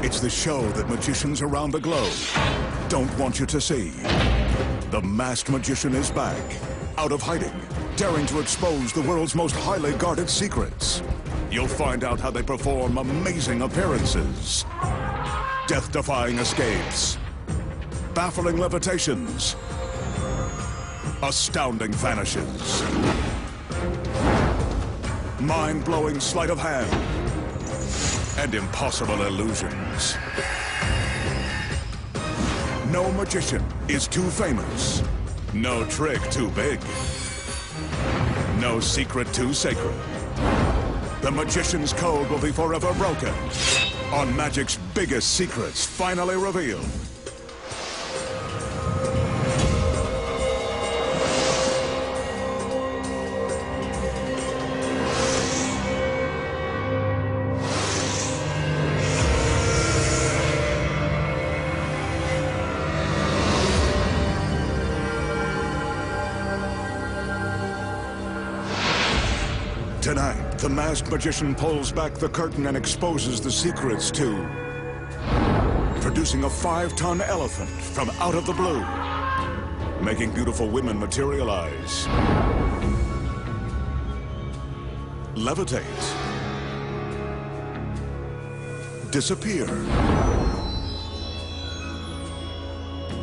It's the show that magicians around the globe don't want you to see. The masked magician is back, out of hiding, daring to expose the world's most highly guarded secrets. You'll find out how they perform amazing appearances, death-defying escapes, baffling levitations, astounding vanishes, mind-blowing sleight of hand, and impossible illusions. No magician is too famous, no trick too big, no secret too sacred. The magician's code will be forever broken on magic's biggest secrets finally revealed. Tonight, the masked magician pulls back the curtain and exposes the secrets to producing a 5-ton elephant from out of the blue, making beautiful women materialize, levitate, disappear,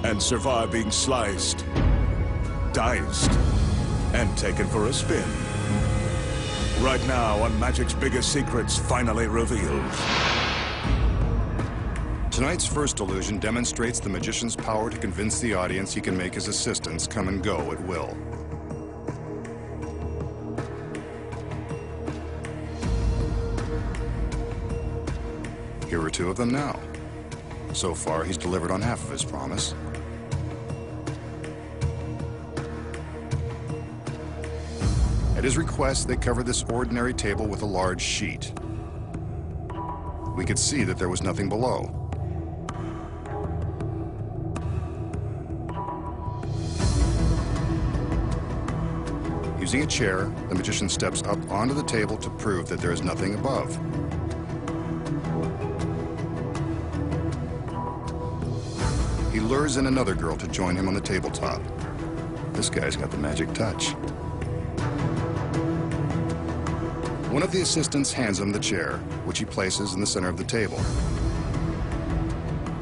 and survive being sliced, diced, and taken for a spin. Right now on Magic's Biggest Secrets Finally Revealed. Tonight's first illusion demonstrates the magician's power to convince the audience he can make his assistants come and go at will. Here are 2 of them now. So far, he's delivered on half of his promise. At his request, they covered this ordinary table with a large sheet. We could see that there was nothing below. Using a chair, the magician steps up onto the table to prove that there is nothing above. He lures in another girl to join him on the tabletop. This guy's got the magic touch. One of the assistants hands him the chair, which he places in the center of the table.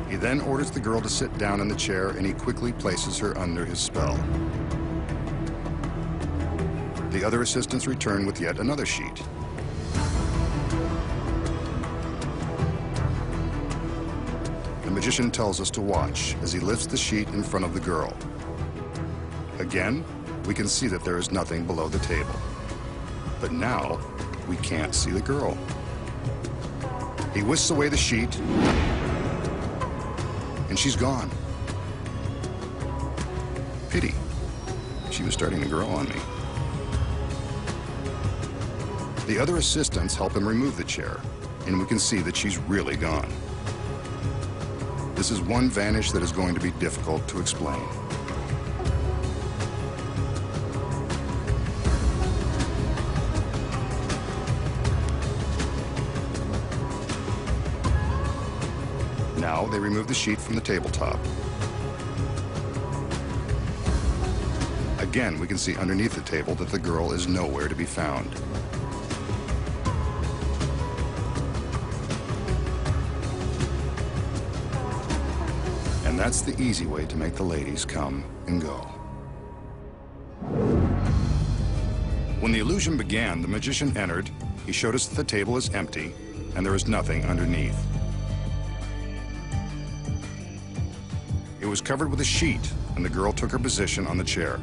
He then orders the girl to sit down in the chair, and he quickly places her under his spell. The other assistants return with yet another sheet. The magician tells us to watch as he lifts the sheet in front of the girl. Again, we can see that there is nothing below the table. But now, we can't see the girl. He whisks away the sheet, and she's gone. Pity. She was starting to grow on me. The other assistants help him remove the chair, and we can see that she's really gone. This is one vanish that is going to be difficult to explain. Now they remove the sheet from the tabletop. Again, we can see underneath the table that the girl is nowhere to be found. And that's the easy way to make the ladies come and go. When the illusion began, the magician entered. He showed us that the table is empty and there is nothing underneath. It was covered with a sheet, and the girl took her position on the chair.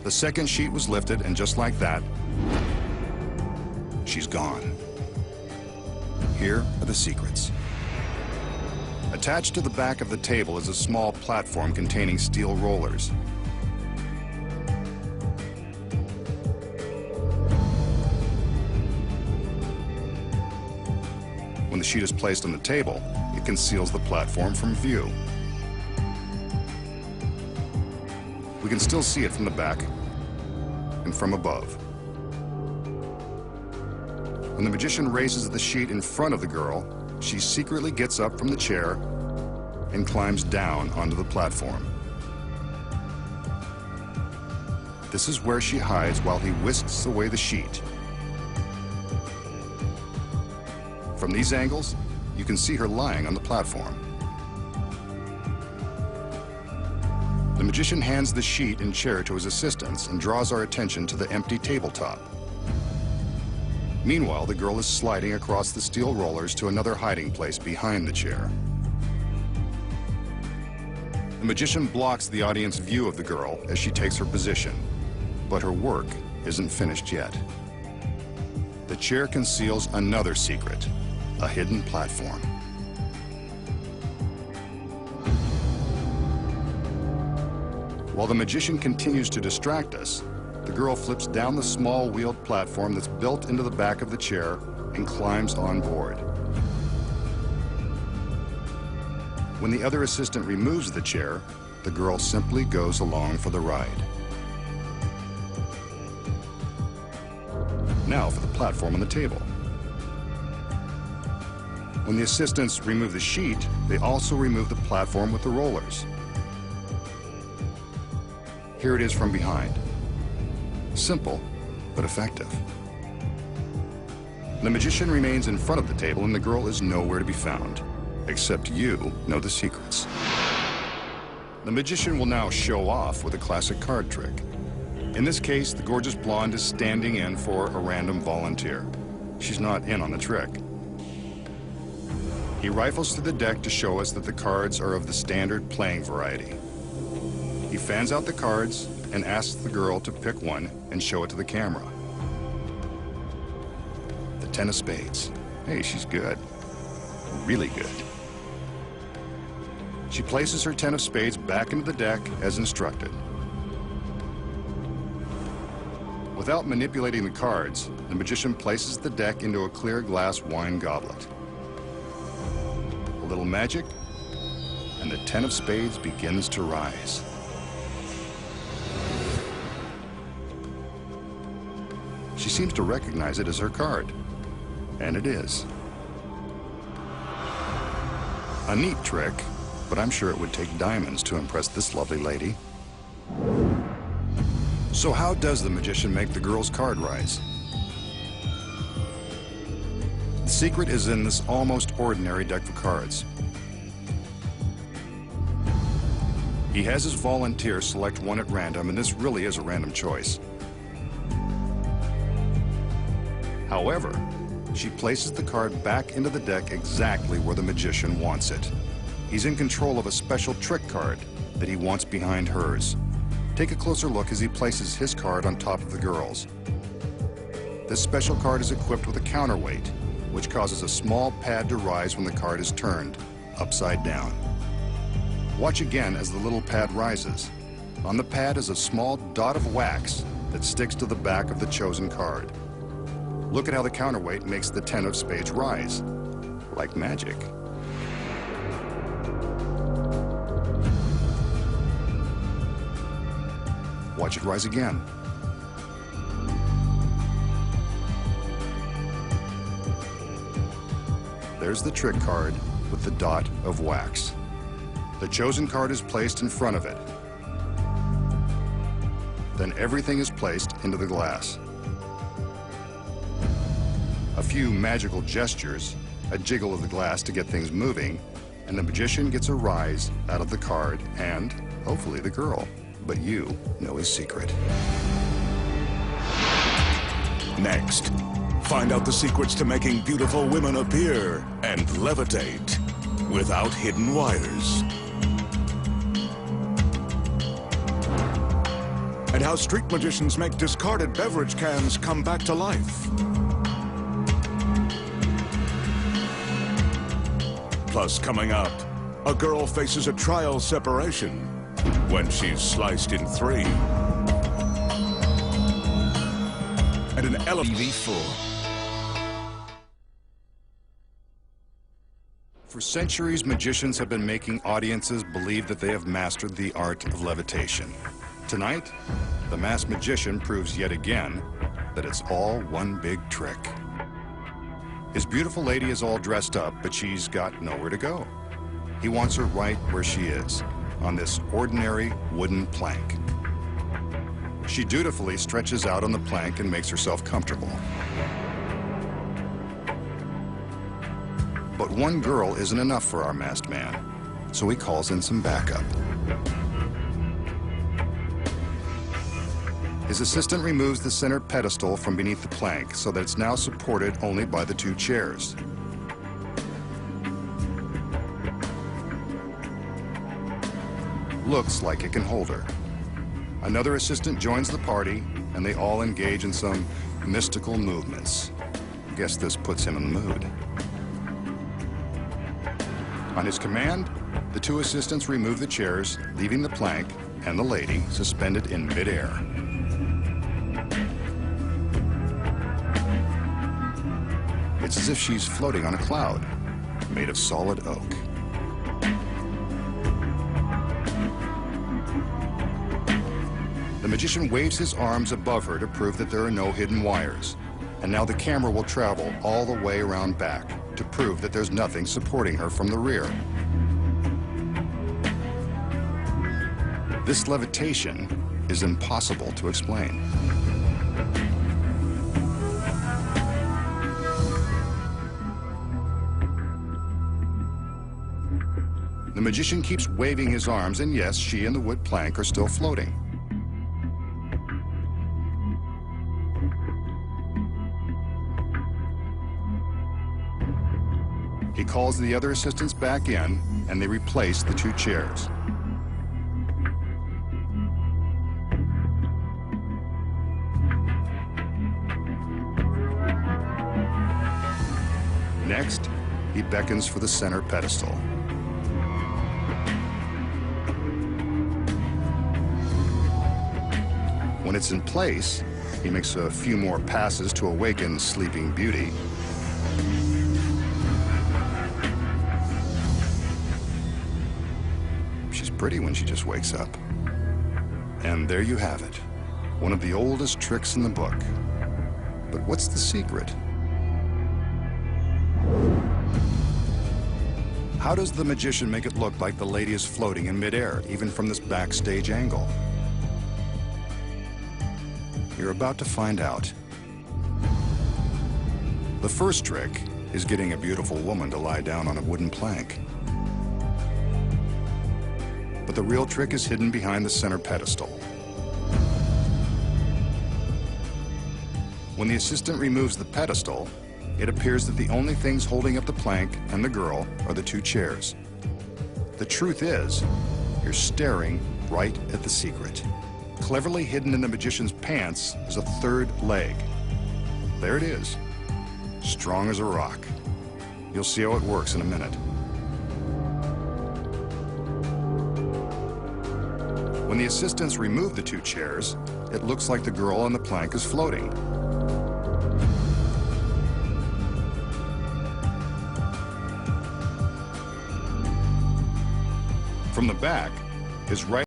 The second sheet was lifted, and just like that, she's gone. Here are the secrets. Attached to the back of the table is a small platform containing steel rollers. When the sheet is placed on the table, it conceals the platform from view. We can still see it from the back and from above. When the magician raises the sheet in front of the girl, she secretly gets up from the chair and climbs down onto the platform. This is where she hides while he whisks away the sheet. From these angles, you can see her lying on the platform. The magician hands the sheet and chair to his assistants and draws our attention to the empty tabletop. Meanwhile, the girl is sliding across the steel rollers to another hiding place behind the chair. The magician blocks the audience view of the girl as she takes her position, but her work isn't finished yet. The chair conceals another secret, a hidden platform. While the magician continues to distract us, the girl flips down the small wheeled platform that's built into the back of the chair and climbs on board. When the other assistant removes the chair, the girl simply goes along for the ride. Now for the platform on the table. When the assistants remove the sheet, they also remove the platform with the rollers. Here it is from behind. Simple, but effective. The magician remains in front of the table and the girl is nowhere to be found, except you know the secrets. The magician will now show off with a classic card trick. In this case, the gorgeous blonde is standing in for a random volunteer. She's not in on the trick. He rifles through the deck to show us that the cards are of the standard playing variety. He fans out the cards and asks the girl to pick one and show it to the camera. The 10 of spades. Hey, she's good. Really good. She places her 10 of spades back into the deck as instructed. Without manipulating the cards, the magician places the deck into a clear glass wine goblet. A little magic, and the 10 of spades begins to rise. She seems to recognize it as her card, and it is. A neat trick, but I'm sure it would take diamonds to impress this lovely lady. So how does the magician make the girl's card rise? The secret is in this almost ordinary deck of cards. He has his volunteer select one at random, and this really is a random choice. However, she places the card back into the deck exactly where the magician wants it. He's in control of a special trick card that he wants behind hers. Take a closer look as he places his card on top of the girl's. This special card is equipped with a counterweight, which causes a small pad to rise when the card is turned, upside down. Watch again as the little pad rises. On the pad is a small dot of wax that sticks to the back of the chosen card. Look at how the counterweight makes the 10 of spades rise, like magic. Watch it rise again. There's the trick card with the dot of wax. The chosen card is placed in front of it. Then everything is placed into the glass. A few magical gestures, a jiggle of the glass to get things moving, and the magician gets a rise out of the card and, hopefully, the girl. But you know his secret. Next, find out the secrets to making beautiful women appear and levitate without hidden wires. And how street magicians make discarded beverage cans come back to life. Plus, coming up, a girl faces a trial separation when she's sliced in 3. And an TV4. For centuries, magicians have been making audiences believe that they have mastered the art of levitation. Tonight, the masked magician proves yet again that it's all one big trick. His beautiful lady is all dressed up, but she's got nowhere to go. He wants her right where she is, on this ordinary wooden plank. She dutifully stretches out on the plank and makes herself comfortable. But one girl isn't enough for our masked man, so he calls in some backup. His assistant removes the center pedestal from beneath the plank so that it's now supported only by the two chairs. Looks like it can hold her. Another assistant joins the party, and they all engage in some mystical movements. Guess this puts him in the mood. On his command, the two assistants remove the chairs, leaving the plank and the lady suspended in midair. It's as if she's floating on a cloud, made of solid oak. The magician waves his arms above her to prove that there are no hidden wires. And now the camera will travel all the way around back to prove that there's nothing supporting her from the rear. This levitation is impossible to explain. The magician keeps waving his arms, and yes, she and the wood plank are still floating. He calls the other assistants back in, and they replace the two chairs. Next, he beckons for the center pedestal. When it's in place, he makes a few more passes to awaken Sleeping Beauty. She's pretty when she just wakes up. And there you have it, one of the oldest tricks in the book. But what's the secret? How does the magician make it look like the lady is floating in midair, even from this backstage angle? You're about to find out. The first trick is getting a beautiful woman to lie down on a wooden plank. But the real trick is hidden behind the center pedestal. When the assistant removes the pedestal, it appears that the only things holding up the plank and the girl are the two chairs. The truth is, you're staring right at the secret. Cleverly hidden in the magician's pants is a third leg. There it is, strong as a rock. You'll see how it works in a minute. When the assistants remove the two chairs, it looks like the girl on the plank is floating. From the back, his right